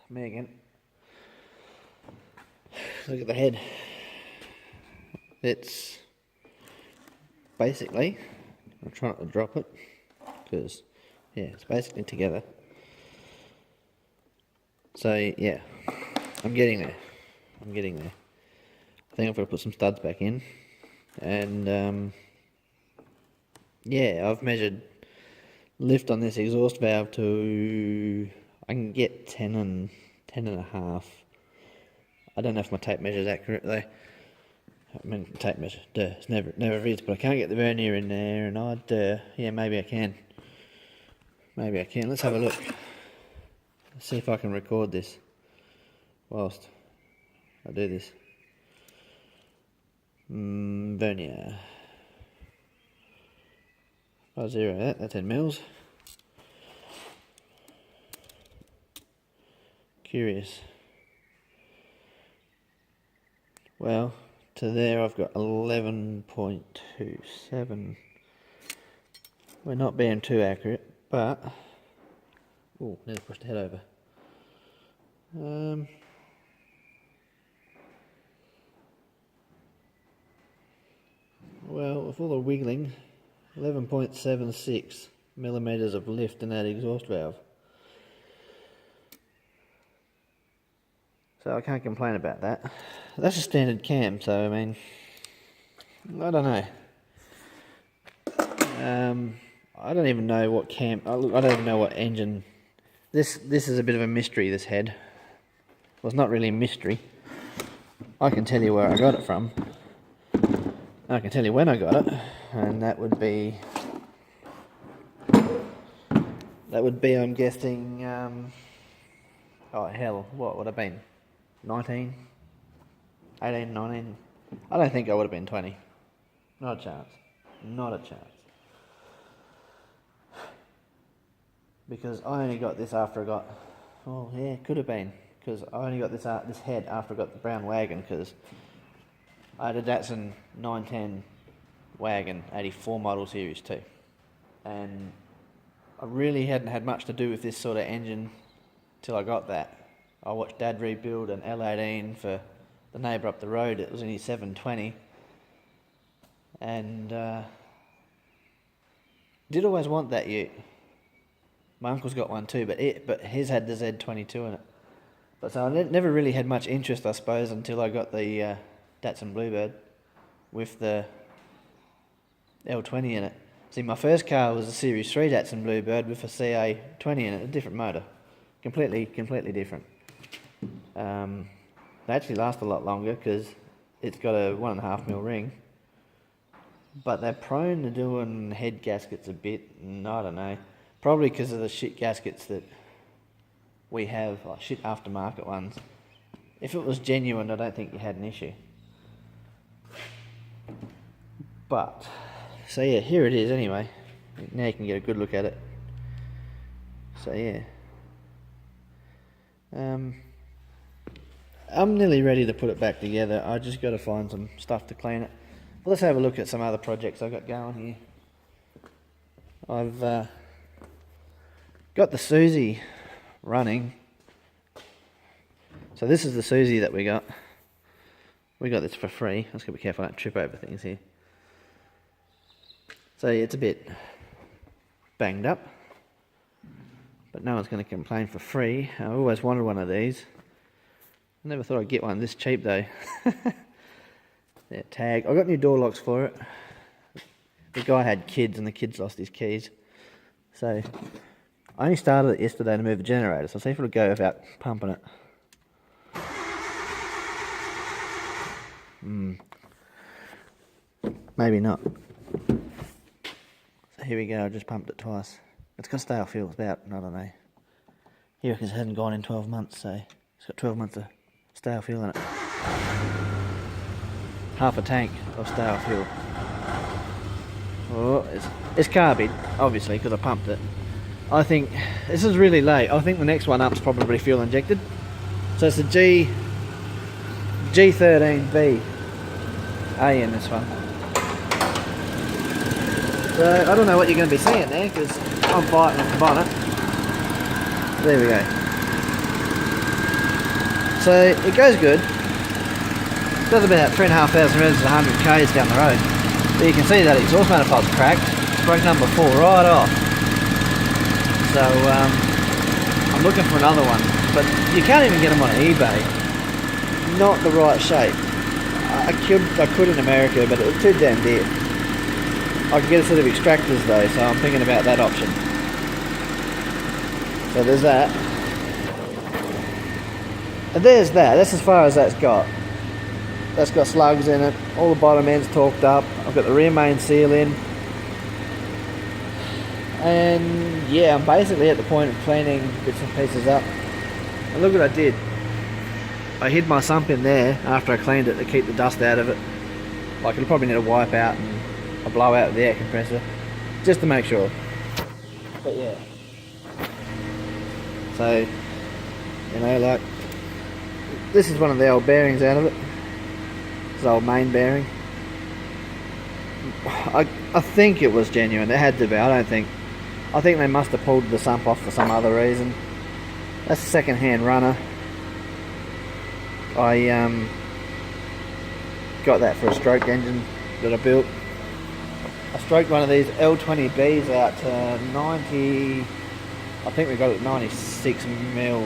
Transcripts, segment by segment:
Me again. Look at the head. It's basically, I'm trying not to drop it because, yeah, it's basically together. So, yeah, I'm getting there. I think I've got to put some studs back in. And, yeah, I've measured lift on this exhaust valve to, I can get 10 and a half. I don't know if my tape measure is accurate though. I mean, tape measure, it's never is, but I can't get the vernier in there, and I'd, yeah, maybe I can. Let's have a look. Let's see if I can record this whilst I do this. Vernier. 50, that's 10 mils. Curious. Well, to there I've got 11.27. We're not being too accurate, but... Oh, nearly pushed the head over. Well, with all the wiggling, 11.76 millimeters of lift in that exhaust valve. So I can't complain about that. That's a standard cam, so I mean, I don't know. I don't even know what cam. I don't even know what engine. This is a bit of a mystery. This head. Well, it's not really a mystery. I can tell you where I got it from. I can tell you when I got it, and that would be. I'm guessing. Oh hell, what would have been? 19, 18, 19. I don't think I would have been 20. Not a chance. Not a chance. Because I only got this after I got... Oh yeah, could have been. Because I only got this head after I got the brown wagon, because I had a Datsun 910 wagon, 84 model series 2. And I really hadn't had much to do with this sort of engine till I got that. I watched Dad rebuild an L18 for the neighbour up the road. It was only 720, and did always want that ute. My uncle's got one too, but his had the Z22 in it. But so I never really had much interest, I suppose, until I got the Datsun Bluebird with the L20 in it. See, my first car was a Series 3 Datsun Bluebird with a CA20 in it, a different motor, completely different. They actually last a lot longer because it's got a 1.5mm ring, but they're prone to doing head gaskets a bit, and I don't know, probably because of the shit gaskets that we have, like shit aftermarket ones. If it was genuine, I don't think you had an issue. But, so yeah, here it is anyway. Now you can get a good look at it. So yeah. I'm nearly ready to put it back together. I just got to find some stuff to clean it. But let's have a look at some other projects I've got going here. I've got the Suzi running. So this is the Suzi that we got. We got this for free. Let's be careful I don't trip over things here. So yeah, it's a bit banged up, but no one's going to complain for free. I always wanted one of these. I never thought I'd get one this cheap though. Yeah, tag. I got new door locks for it. The guy had kids and the kids lost his keys. So I only started it yesterday to move the generator, so I'll see if it'll go without pumping it. Maybe not. So here we go, I just pumped it twice. It's got stale fuel, it's about, I don't know. He reckons it hasn't gone in 12 months, so it's got 12 months of stale fuel in it. Half a tank of stale fuel. Oh, it's carbide, obviously, because I pumped it. I think, this is really late, I think the next one up's probably fuel injected. So it's a G13B A in this one. So I don't know what you're going to be seeing there, because I'm fighting off the bonnet. There we go. So it goes good. It does about 3,500 revs to 100 k's down the road. But you can see that exhaust manifold's cracked. Broke number 4 right off. So I'm looking for another one, but you can't even get them on eBay. Not the right shape. I could in America, but it was too damn dear. I could get a set of extractors though, so I'm thinking about that option. So there's that. And there's that. That's as far as that's got. That's got slugs in it. All the bottom end's torqued up. I've got the rear main seal in. And yeah, I'm basically at the point of cleaning bits and pieces up. And look what I did. I hid my sump in there after I cleaned it to keep the dust out of it. Like it'll probably need a wipe out and a blow out of the air compressor, just to make sure. But yeah. So, you know, like, this is one of the old bearings out of it. This old main bearing. I think it was genuine. It had to be. I think they must have pulled the sump off for some other reason. That's a second-hand runner. I got that for a stroke engine that I built. I stroked one of these L20Bs out to 90. I think we got it at 96 mil.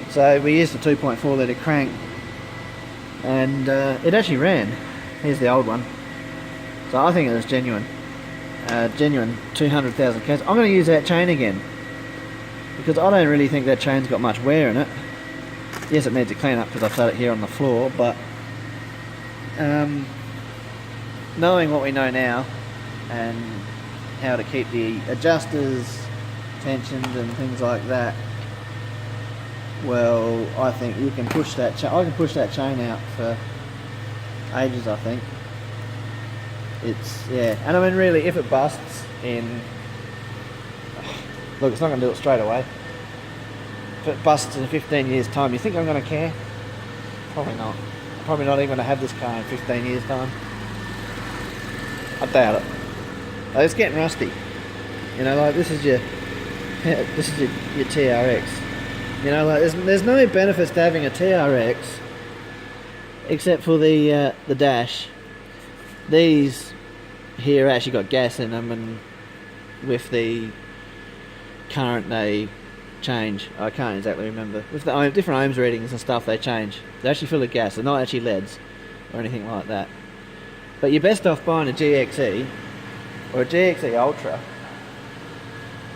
So we used a 2.4 litre crank, and it actually ran. Here's the old one. So I think it was genuine. Genuine 200,000 k's. I'm going to use that chain again, because I don't really think that chain's got much wear in it. Yes, it needs a clean up because I've set it here on the floor, but knowing what we know now and how to keep the adjusters tensioned and things like that, well, I think you can push that chain. I can push that chain out for ages, I think. It's, yeah, and I mean really, if it busts in, look, it's not going to do it straight away. If it busts in 15 years time, you think I'm going to care? Probably not. I'm probably not even going to have this car in 15 years time. I doubt it. Like, it's getting rusty. You know, like this is your TRX. You know, like there's no benefits to having a TRX except for the dash. These here actually got gas in them, and with the current they change. I can't exactly remember. With the different ohms readings and stuff, they change. They actually fill with gas. They're not actually LEDs or anything like that. But you're best off buying a GXE or a GXE Ultra,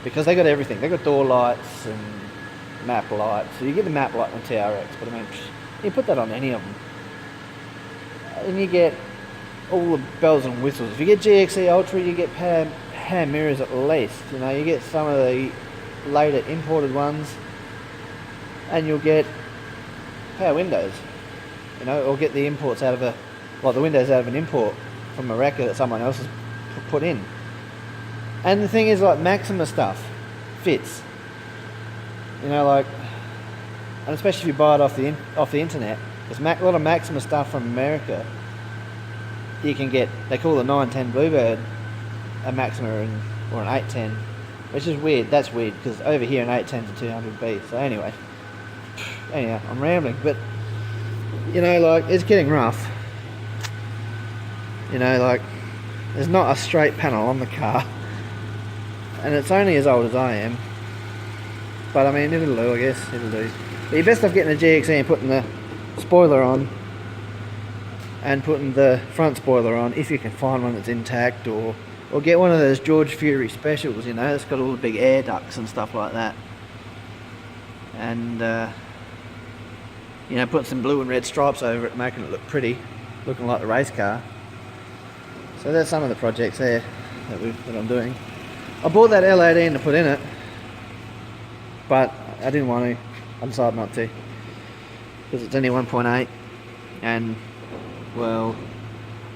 because they got everything. They got door lights and map lights. So you get the map light on TRX, but I mean, you put that on any of them, and you get all the bells and whistles. If you get GXE Ultra, you get power mirrors at least. You know, you get some of the later imported ones, and you'll get power windows. You know, or get the imports out of the windows out of an import from a wrecker that someone else has put in. And the thing is, like, Maxima stuff fits. You know, like, and especially if you buy it off the internet, there's a lot of Maxima stuff from America. You can get, they call the 910 Bluebird a Maxima or an 810, which is weird. That's weird, because over here an 810's a 200B. So anyhow, I'm rambling, but you know, like, it's getting rough. You know, like, there's not a straight panel on the car, and it's only as old as I am. But I mean, it'll do, I guess. It'll do. But you're best off getting a GXE and putting the spoiler on, and putting the front spoiler on if you can find one that's intact, or get one of those George Fury specials, you know, it's got all the big air ducts and stuff like that. And you know, put some blue and red stripes over it, making it look pretty, looking like the race car. So there's some of the projects there that I'm doing. I bought that L18 to put in it, but I didn't want to. I decided not to, because it's only 1.8, and well,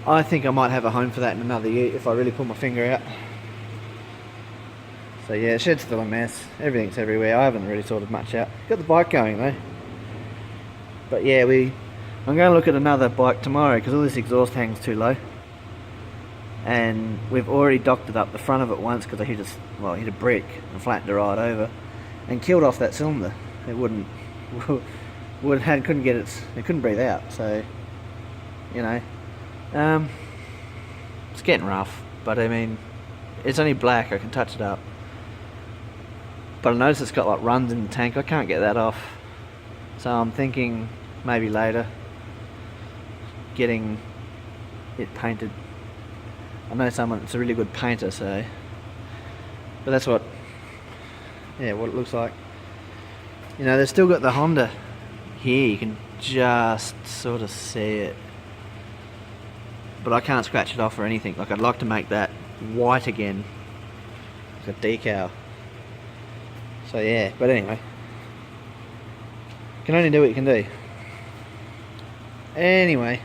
I think I might have a home for that in another year if I really pull my finger out. So yeah, shed's still a mess. Everything's everywhere. I haven't really sorted much out. Got the bike going though. But yeah, I'm going to look at another bike tomorrow, because all this exhaust hangs too low. And we've already docked it up the front of it once, because I hit a brick and flattened it right over and killed off that cylinder. It wouldn't couldn't get it couldn't breathe out, so you know, it's getting rough. But I mean, it's only black. I can touch it up. But I noticed it's got like runs in the tank. I can't get that off. So I'm thinking maybe later getting it painted. I know someone that's a really good painter, so. But that's what it looks like. You know, they've still got the Honda here. You can just sort of see it. But I can't scratch it off or anything. Like, I'd like to make that white again, like a decal. So yeah, but anyway, can only do what you can do. Anyway,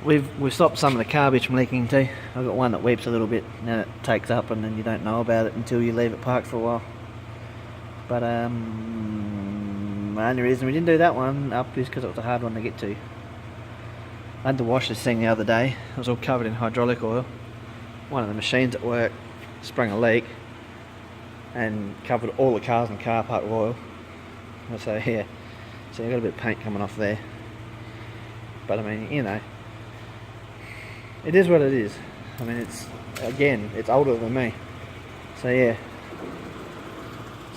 we've stopped some of the garbage from leaking too. I've got one that weeps a little bit, and then it takes up, and then you don't know about it until you leave it parked for a while. But the only reason we didn't do that one up is because it was a hard one to get to. I had to wash this thing the other day. It was all covered in hydraulic oil. One of the machines at work sprung a leak and covered all the cars in the car park with oil. So yeah, so you got a bit of paint coming off there. But I mean, you know, it is what it is. I mean, it's older than me. So yeah,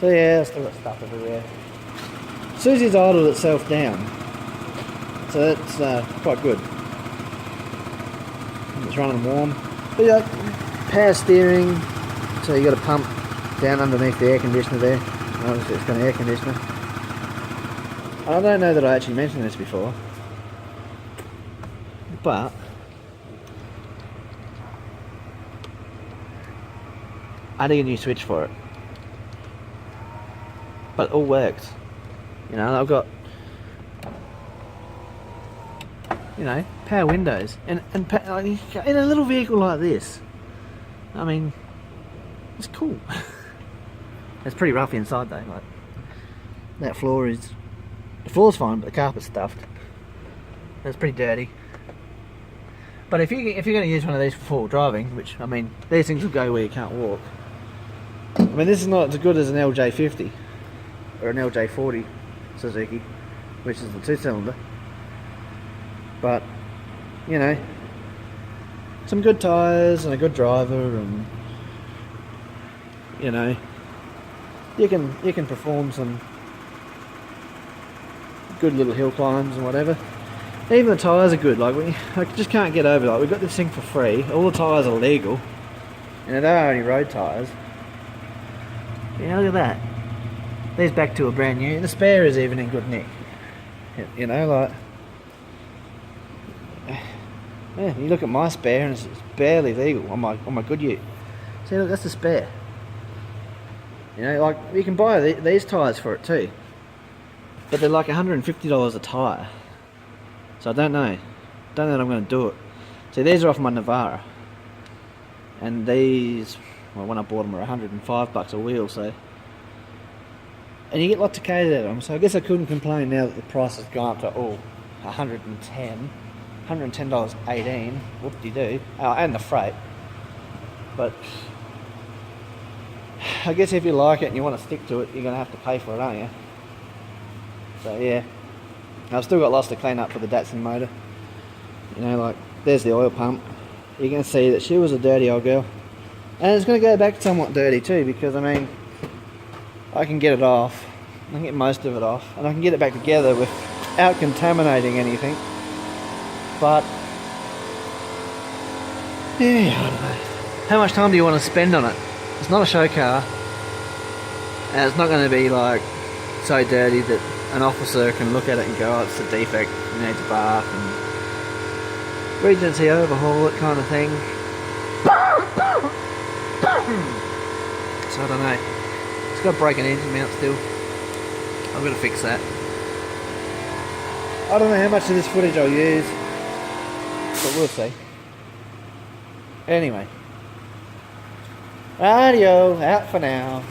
I still got stuff everywhere. Suzi's idled itself down, so that's quite good. It's running warm. But yeah, power steering, so you got a pump down underneath the air conditioner there. Obviously it's got an air conditioner. I don't know that I actually mentioned this before, but I had to get a new switch for it. But it all works. You know, I've got, you know, power windows, and in a little vehicle like this, I mean, it's cool. It's pretty rough inside though. Like, the floor's fine, but the carpet's stuffed. It's pretty dirty. But if you're going to use one of these for full driving, which, I mean, these things will go where you can't walk. I mean, this is not as good as an LJ50 or an LJ40 Suzuki, which is the 2-cylinder. But, you know, some good tyres and a good driver, and you know, you can perform some good little hill climbs and whatever. Even the tyres are good. Like, I just can't get over, like, we got this thing for free. All the tyres are legal, and they are only road tyres. Yeah, look at that. These back to a brand new. The spare is even in good nick. You know, like, yeah, you look at my spare and it's barely legal on my Goodyear. See, look, that's the spare. You know, like, you can buy these tyres for it too, but they're like $150 a tyre. So I don't know that I'm going to do it. See, these are off my Navara, and these, well, when I bought them, were $105 a wheel. So, and you get lots of K's out of them. So I guess I couldn't complain now that the price has gone up to $110.18. Whoop-de-doo. Oh, and the freight. But I guess if you like it and you want to stick to it, you're going to have to pay for it, aren't you? So yeah, I've still got lots to clean up for the Datsun motor. You know, like, there's the oil pump. You can see that she was a dirty old girl, and it's going to go back somewhat dirty too, because I mean, I can get it off, I can get most of it off, and I can get it back together without contaminating anything. But yeah, I don't know. How much time do you want to spend on it? It's not a show car, and it's not going to be like so dirty that an officer can look at it and go, oh, it's a defect, it needs a bath and Regency overhaul, that kind of thing. So I don't know. It's got a broken engine mount still. I'm going to fix that. I don't know how much of this footage I'll use, but we'll see. Anyway. Radio, out for now.